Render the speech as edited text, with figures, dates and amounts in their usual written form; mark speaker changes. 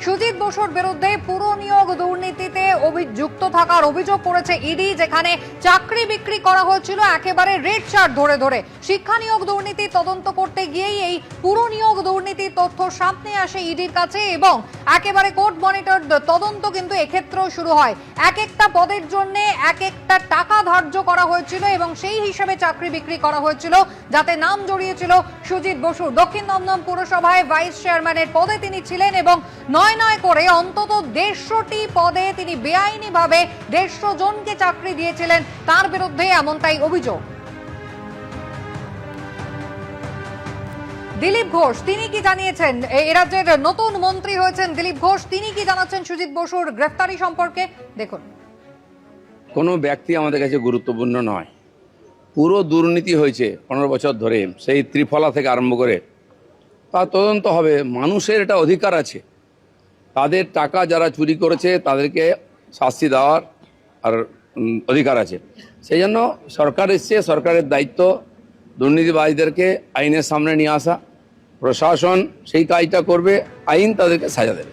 Speaker 1: সুজিত বসুর বিরুদ্ধে পুর নিয়োগ দুর্নীতিতে যুক্ত থাকার অভিযোগ করেছে ইডি, যেখানে চাকরি বিক্রি করা হয়েছিল একেবারে রেড চার্ট ধরে ধরে। শিক্ষা নিয়োগ দুর্নীতি তদন্ত করতে গিয়েই এই পুর নিয়োগ দুর্নীতির তথ্য সামনে আসে ইডির কাছে এবং একেবারে কোর্ট মনিটর তদন্ত কিন্তু এক্ষেত্রেও শুরু হয়। এক একটা পদের জন্য এক একটা টাকা ধার্য করা হয়েছিল এবং সেই হিসাবে চাকরি বিক্রি করা হয়েছিল, যাতে নাম জড়িয়েছিল সুজিত বসু। দক্ষিণ দমদম পুরসভায় ভাইস চেয়ারম্যানের পদে তিনি ছিলেন এবং নয় করে অন্তত 150টি পদে তিনি বেআইনিভাবে 150 জনকে চাকরি দিয়েছিলেন। তার বিরুদ্ধে এমনটাই অভিযোগ। দিলীপ ঘোষ তিনি কি জানিয়েছেন? এই রাজ্যের নতুন মন্ত্রী হয়েছেন দিলীপ ঘোষ, তিনি কি জানাচ্ছেন সুজিত বসুর গ্রেফতারি সম্পর্কে? দেখুন,
Speaker 2: কোনো ব্যক্তি আমাদের কাছে গুরুত্বপূর্ণ নয়। পুরো দুর্নীতি হয়েছে 15 বছর ধরে, সেই ত্রিফলা থেকে আরম্ভ করে তা তদন্ত হবে। মানুষের এটা অধিকার আছে, তাদের টাকা যারা চুরি করেছে তাদেরকে শাস্তি দেওয়ার আর অধিকার আছে। সেই জন্য সরকার এসছে, সরকারের দায়িত্ব দুর্নীতিবাজদেরকে আইনের সামনে নিয়ে আসা। প্রশাসন সেই কাজটা করবে, আইন তাদেরকে সাজা দেবে।